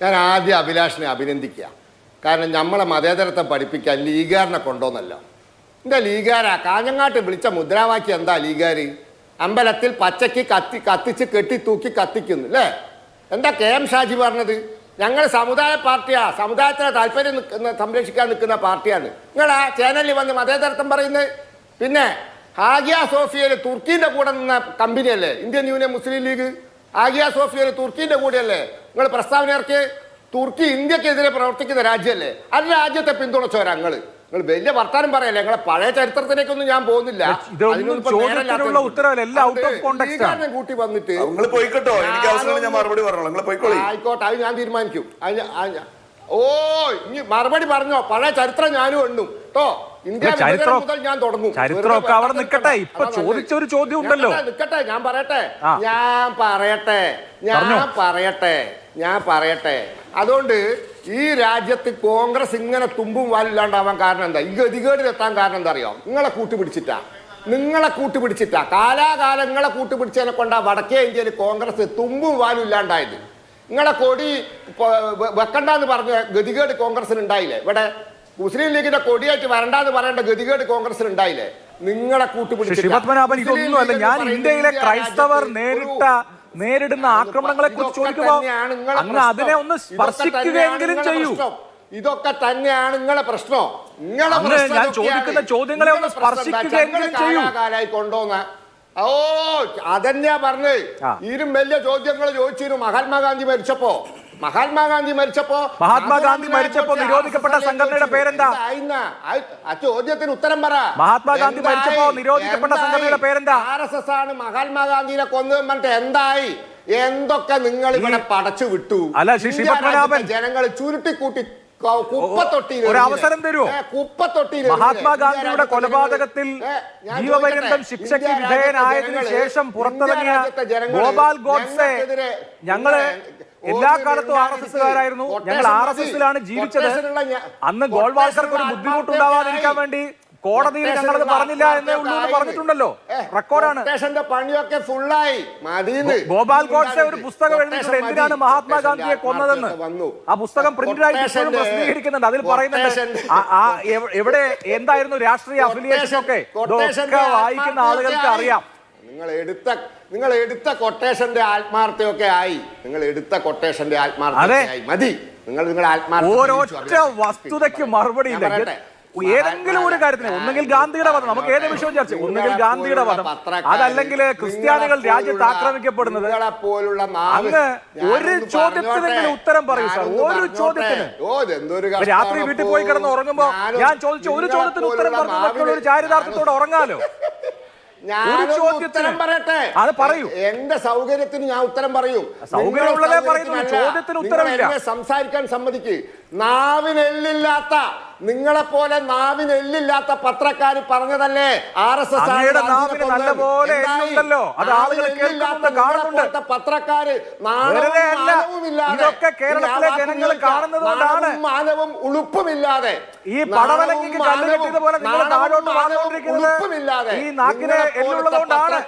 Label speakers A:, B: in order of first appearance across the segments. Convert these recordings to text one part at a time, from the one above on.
A: ഞാൻ ആദ്യം അഭിലാഷിനെ അഭിനന്ദിക്കുക. കാരണം നമ്മളെ മതേതരത്തെ പഠിപ്പിക്കാൻ ലീഗാരനെ കൊണ്ടോന്നല്ലോ. എന്താ ലീഗാരാ കാഞ്ഞങ്ങാട്ട് വിളിച്ച മുദ്രാവാക്യം എന്താ ലീഗാര്? അമ്പലത്തിൽ പച്ചയ്ക്ക് കത്തിച്ച് കെട്ടിത്തൂക്കി കത്തിക്കുന്നു അല്ലേ? എന്താ കെ എം ഷാജി പറഞ്ഞത്? ഞങ്ങൾ സമുദായ പാർട്ടിയാ, സമുദായത്തിലെ താല്പര്യം സംരക്ഷിക്കാൻ നിൽക്കുന്ന പാർട്ടിയാണ്. നിങ്ങൾ ആ ചാനലിൽ വന്ന് മതേതരത്വം പറയുന്നത്. പിന്നെ ഹാഗിയ സോഫിയയിൽ തുർക്കിൻ്റെ കൂടെ നിന്ന കമ്പനിയല്ലേ ഇന്ത്യൻ യൂണിയൻ മുസ്ലിം ലീഗ്? ഹാഗിയ സോഫിയയിൽ തുർക്കിൻ്റെ കൂടെയല്ലേ നിങ്ങൾ പ്രസ്താവന ഇറക്കി? തുർക്കി ഇന്ത്യക്കെതിരെ പ്രവർത്തിക്കുന്ന രാജ്യമല്ലേ? ആ രാജ്യത്തെ പിന്തുണച്ചോരാ നിങ്ങൾ വലിയ വർത്താനം പറയല്ലേ? നിങ്ങളെ പഴയ ചരിത്രത്തിലേക്കൊന്നും ഞാൻ പോകുന്നില്ല. കൂട്ടി വന്നിട്ട് ആയിക്കോട്ടെ, അത് ഞാൻ തീരുമാനിക്കും. ഓ ഇനി മറുപടി പറഞ്ഞോ? പഴയ ചരിത്രം ഞാനും എണ്ണും കേട്ടോ. ഇന്ത്യ മുതൽ ഞാൻ തുടങ്ങും.
B: നിക്കട്ടെ,
A: ഞാൻ പറയട്ടെ. അതുകൊണ്ട് ഈ രാജ്യത്ത് കോൺഗ്രസ് ഇങ്ങനെ തുമ്പും വാലില്ലാണ്ടാവാൻ കാരണം എന്താ? ഈ ഗതികേടിലെത്താൻ കാരണം എന്താ അറിയോ? നിങ്ങളെ കൂട്ടുപിടിച്ചിട്ടാ കാലാകാലം നിങ്ങളെ കൂട്ടുപിടിച്ചതിനെ കൊണ്ടാ വടക്കേ ഇന്ത്യയിൽ കോൺഗ്രസ് തുമ്പും വാലും ഇല്ലാണ്ടായത്. നിങ്ങളെ കൊടി വെക്കണ്ടെന്ന് പറഞ്ഞ ഗതികേട് കോൺഗ്രസിന് ഉണ്ടായില്ലേ? ഇവിടെ മുസ്ലിം ലീഗിന്റെ കൊടിയായിട്ട് വരണ്ടെന്ന് പറയേണ്ട ഗതികേട് കോൺഗ്രസിന് ഉണ്ടായില്ലേ? നിങ്ങളെ
B: കൂട്ടുപിടിച്ചില്ല. ഞാൻ ഇന്ത്യയിലെ ക്രൈസ്തവർ നേരിടുന്ന ആക്രമണങ്ങളെ കുറിച്ച് ചോദിക്കുമ്പോൾ അങ്ങ് അതിനെ ഒന്ന് സ്പർശിക്കുകയെങ്കിലും ചെയ്യൂ.
A: ഇതൊക്കെ തന്നെയാണ് നിങ്ങളെ പ്രശ്നം.
B: ഞാൻ ചോദിക്കുന്ന ചോദ്യങ്ങളെ ഒന്ന് സ്പർശിക്കുകയെങ്കിലും ചെയ്യൂ.
A: കൊണ്ടോന്ന ഓ അതന്നെയാ പറഞ്ഞത്. ഇതിലും വലിയ ചോദ്യങ്ങൾ ചോദിച്ചിരുന്നു. മഹാത്മാഗാന്ധി മരിച്ചപ്പോ
B: നിരോധിക്കപ്പെട്ട സംഘടനയുടെ പേരെന്താ?
A: ആ ചോദ്യത്തിന് ഉത്തരം പറ.
B: മഹാത്മാഗാന്ധി മരിച്ചപ്പോ നിരോധിക്കപ്പെട്ട സംഘടനയുടെ പേരെന്താ?
A: RSS ആണ് മഹാത്മാഗാന്ധിനെ കൊന്നു. എന്തായി? എന്തൊക്കെ നിങ്ങൾ ഇവിടെ പടച്ചു വിട്ടു? ജനങ്ങൾ ചുരുട്ടിക്കൂട്ടി
B: ഒരു അവസരം തരുമോ? മഹാത്മാഗാന്ധിയുടെ കൊലപാതകത്തിൽ ജീവപര്യന്തം ശിക്ഷയ്ക്ക് വിധേയനായതിനു ശേഷം പുറത്തിറങ്ങിയ ഗോപാൽ ഗോഡ്സെ ഞങ്ങള് എല്ലാ കാലത്തും RSSകാരായിരുന്നു, ഞങ്ങൾ RSSലാണ് ജീവിച്ചത്. അന്ന് ഗോൾവാൾക്കർക്ക് ഒരു ബുദ്ധിമുട്ടുണ്ടാവാതിരിക്കാൻ വേണ്ടി കോടതിയിൽ ഞങ്ങളത് പറഞ്ഞില്ല എന്നേ ഉള്ളൂ എന്ന് പറഞ്ഞിട്ടുണ്ടല്ലോ. റെക്കോർഡാണ്.
A: പണിയൊക്കെ ഫുള്ളായി.
B: ഗോപാൽ ഗോഡ്സെ ഒരു പുസ്തകം എഴുതിയിട്ടുണ്ട്, എന്തിനാണ് മഹാത്മാഗാന്ധിയെ കൊന്നതെന്ന്. ആ പുസ്തകം പ്രിന്റായിട്ട് പ്രസിദ്ധീകരിക്കുന്നുണ്ട്. അതിൽ പറയുന്നുണ്ട് എവിടെ എന്തായിരുന്നു രാഷ്ട്രീയ അഫിലിയേഷൻ ഒക്കെ. ഇതൊക്കെ വായിക്കുന്ന ആളുകൾക്ക് അറിയാം.
A: നിങ്ങൾ എടുത്ത കൊട്ടേഷന്റെ ആത്മാർത്ഥയൊക്കെ ആയി. മതി. നിങ്ങളുടെ
B: ഓരോറ്റ വസ്തുതയ്ക്ക് മറുപടി ഇല്ല. ഏതെങ്കിലും ഒരു കാര്യത്തിന് ഒന്നുകിൽ ഗാന്ധിയുടെ വധം, നമുക്ക് ഏത് വിഷയവും ചർച്ച, ഒന്നുകിൽ ഗാന്ധിയുടെ വധം, അതല്ലെങ്കിൽ ക്രിസ്ത്യാനികൾ രാജ്യത്ത് ആക്രമിക്കപ്പെടുന്നത്. അങ്ങ് ഒരു ചോദ്യത്തിനെങ്കിലും ഉത്തരം പറയൂ സാർ. ഒരു ചോദ്യത്തിന്. രാത്രി വീട്ടിൽ പോയി കിടന്ന് ഉറങ്ങുമ്പോ ഞാൻ ചോദിച്ച ഒരു ചോദ്യത്തിന് ഉത്തരം പറഞ്ഞു ഒരു ചാരിതാർത്ഥത്തോടെ ഉറങ്ങാലോ.
A: ഉത്തരം പറയട്ടെ.
B: അത് പറയൂ.
A: എന്റെ സൗകര്യത്തിന് ഞാൻ ഉത്തരം പറയും.
B: സൗകര്യമുള്ളതേ പറയുന്നു, ചോദ്യത്തിന് ഉത്തരവില്ല.
A: സംസാരിക്കാൻ സമ്മതിക്ക്. നാവിനെല്ലില്ലാത്ത നിങ്ങളെപ്പോലെ നാവിനെല്ലില്ലാത്ത പത്രക്കാര് പറഞ്ഞതല്ലേ RSS പത്രക്കാര്
B: ഇതൊക്കെ കേരളത്തിലെ ജനങ്ങൾ കാണുന്നതുകൊണ്ടാണ്.
A: മാനവും ഉളുപ്പുമില്ലാതെ
B: ഈ പടവലങ്ങിക്ക് കല്ലുകെട്ടിയതുപോലെ നിങ്ങൾ താഴോട്ട് വളർന്നുകൊണ്ടിരിക്കുന്നത് ഈ നാക്കിനെ എല്ലുള്ളതുകൊണ്ടാണ്.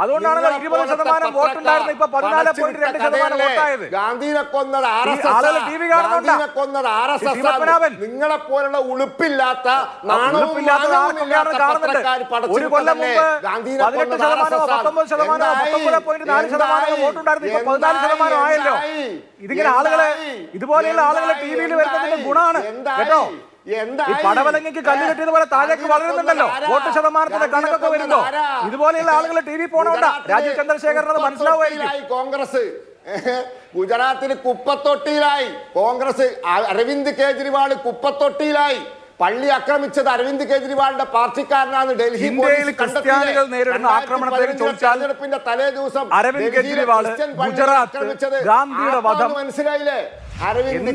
B: അതുകൊണ്ടാണ് 20% വോട്ടുണ്ടായിരുന്നത്, ഇപ്പൊ 14.2% വോട്ടായത്.
A: ഗാന്ധിനെ കൊന്നത് RSS. നിങ്ങളെ പോലുള്ള ഉളുപ്പില്ലാത്ത
B: ഒരു കൊല്ലം മുമ്പ് 18% വോട്ടുണ്ടായിരുന്നു, ഇപ്പൊ 14% ആയല്ലോ. ഇതിങ്ങനെ ആളുകളെ ഇതുപോലെയുള്ള ആളുകളെ ടിവിയിൽ വരുന്നതിന്റെ ഗുണമാണ് കേട്ടോ. ഈ പടവലങ്ങിക്ക് കല്ല് കെട്ടിയത് പോലെ താഴേക്ക് വളരുന്നുണ്ടല്ലോ വോട്ട് ശതമാനത്തിന്റെ കണക്കൊക്കെ വരുമ്പോ. ഇതുപോലെയുള്ള ആളുകളെ TV പോണോണ്ടാ. രാജീവ് ചന്ദ്രശേഖരൻ മനസ്സിലാവുമായിരിക്കും.
A: കോൺഗ്രസ് ഗുജറാത്തിൽ കുപ്പത്തൊട്ടിയിലായി. കോൺഗ്രസ് അരവിന്ദ് കേജ്രിവാൾ കുപ്പത്തൊട്ടിയിലായി. പള്ളി ആക്രമിച്ചത് അരവിന്ദ് കേജ്രിവാളിന്റെ പാർട്ടിക്കാരനാണ്. ഡൽഹി
B: ക്രിസ്ത്യാനികൾ നേരിടുന്ന
A: തെരഞ്ഞെടുപ്പിന്റെ തലേ ദിവസം
B: അരവിന്ദ് കേജ്രിവാൾ ആക്രമിച്ചത് ഗാന്ധിയുടെ വധം
A: മനസ്സിലായില്ലേ?
B: അരവിന്ദ്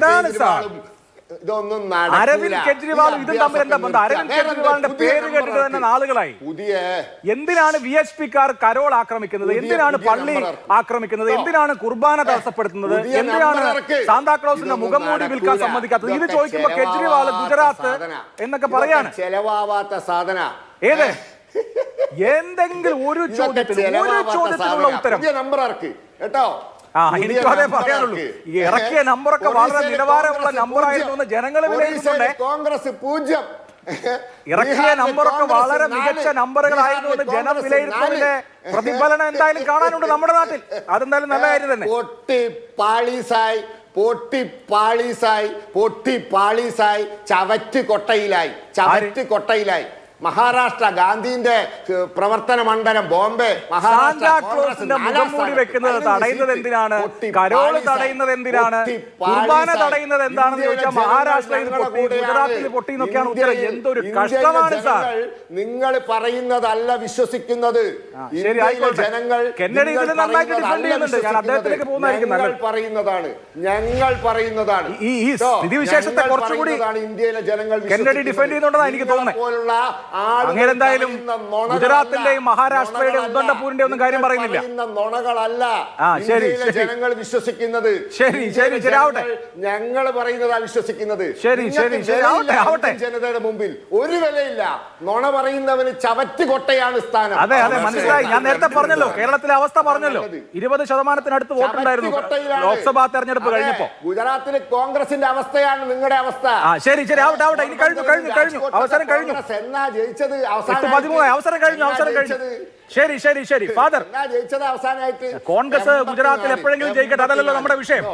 B: കെജ്രിവാളും ഇതും തമ്മിൽ എന്താ ബന്ധം? അരവിന്ദ് കെജ്രിവാളിന്റെ പേര് കേട്ടിട്ട് തന്നെ നാളുകളായി. എന്തിനാണ് VHPക്കാർ കരോൾ ആക്രമിക്കുന്നത്? എന്തിനാണ് പള്ളി ആക്രമിക്കുന്നത്? എന്തിനാണ് കുർബാന തടസ്സപ്പെടുത്തുന്നത്? എന്തിനാണ് സാന്താക്ലോസിന്റെ മുഖം മൂടി വിൽക്കാൻ സമ്മതിക്കാത്തത്? ഇത് ചോദിക്കുമ്പോ കെജ്രിവാൾ ഗുജറാത്ത് എന്നൊക്കെ പറയാണ്.
A: ചെലവാവാത്ത സാധന
B: ഏത് എന്തെങ്കിലും ഒരു ചോദ്യത്തിനുള്ള ഉത്തരം
A: നമ്പർ ഇറക്കി കേട്ടോ.
B: എനിക്കും അതേ പറയാനുള്ളൂ. ഈ ഇറക്കിയ നമ്പറൊക്കെ വളരെ നിലവാരമുള്ള നമ്പറായിരുന്നു എന്ന് ജനങ്ങൾ വിലയിരുത്തുന്നുണ്ടേ.
A: കോൺഗ്രസ് 0.
B: ഇറക്കിയ നമ്പറൊക്കെ വളരെ മികച്ച നമ്പറുകളായിരുന്നു എന്ന് ജനം വിലയിരുത്തുന്നതിന്റെ പ്രതിഫലനം എന്തായാലും കാണാനുണ്ട് നമ്മുടെ നാട്ടിൽ. അതെന്തായാലും നല്ല കാര്യം തന്നെ.
A: പൊട്ടി പാളീസായി ചവറ്റ് കൊട്ടയിലായി മഹാരാഷ്ട്ര ഗാന്ധിന്റെ പ്രവർത്തന മണ്ഡലം ബോംബെ
B: സാന്താക്ലോസിന്റെ മുഖംമൂടി വെക്കുന്നത് തടയുന്നത് എന്തിനാണ്? കരോള് തടയുന്നത് എന്തിനാണ്? കുർബാന തടയുന്നത് എന്താണെന്ന് ചോദിച്ചാൽ മഹാരാഷ്ട്രയിൽ പൊട്ടി, ഗുജറാത്തിൽ പൊട്ടി എന്നൊക്കെയാണ് ഉത്തരം. എന്തൊരു കഷ്ടമാണ് സാർ.
A: നിങ്ങൾ പറയുന്നതല്ല വിശ്വസിക്കുന്നത് ജനങ്ങൾ.
B: കെന്നഡി ഇതിൽ നന്നായിട്ട് ഡിഫെൻഡ് ചെയ്യുന്നുണ്ട്. ഞാൻ അദ്ദേഹത്തിലേക്ക് പോകുന്നതായിരിക്കും നല്ലത്.
A: ഞങ്ങൾ പറയുന്നതാണ്
B: ഈ സ്ഥിതിവിശേഷത്തെ കുറച്ചുകൂടി
A: ഇന്ത്യയിലെ ജനങ്ങൾ
B: കെന്നഡി ഡിഫെൻഡ് ചെയ്യുന്നുണ്ടെന്നാണ് എനിക്ക് തോന്നുന്നത്. അങ്ങനെ എന്തായാലും ഗുജറാത്തിന്റെയും മഹാരാഷ്ട്രയുടെയും ഉദ്ദണ്ഡപൂരിന്റെ ഒന്നും കാര്യം പറയുന്നില്ല.
A: നുണകളല്ല ജനങ്ങൾ വിശ്വസിക്കുന്നത്.
B: ശരി ആവട്ടെ.
A: ഞങ്ങൾ പറയുന്നതാ വിശ്വസിക്കുന്നത്.
B: ശരി ആവട്ടെ.
A: ജനതയുടെ മുമ്പിൽ ഒരു വിലയില്ല. നുണ പറയുന്നവന് ചവറ്റുകൊട്ടയാണ് സ്ഥാനം.
B: അതെ മനസ്സിലായി. ഞാൻ നേരത്തെ പറഞ്ഞല്ലോ, കേരളത്തിലെ അവസ്ഥ പറഞ്ഞല്ലോ. 20% വോട്ടുണ്ടായിരുന്നു ലോക്സഭാ തെരഞ്ഞെടുപ്പ് കഴിഞ്ഞപ്പോ.
A: ഗുജറാത്തിലെ കോൺഗ്രസിന്റെ അവസ്ഥയാണ് നിങ്ങളുടെ അവസ്ഥ.
B: ശരി ആവട്ടെ. ഇനി കഴിഞ്ഞു അവസരം കഴിഞ്ഞു.
A: ജയിച്ചത്
B: 13 അവസരം കഴിഞ്ഞു. ശരി ഫാദർ.
A: ജയിച്ചത് അവസാനമായിട്ട്
B: കോൺഗ്രസ് ഗുജറാത്തിൽ എപ്പോഴെങ്കിലും ജയിക്കട്ടെ, അതല്ലല്ലോ നമ്മുടെ വിഷയം.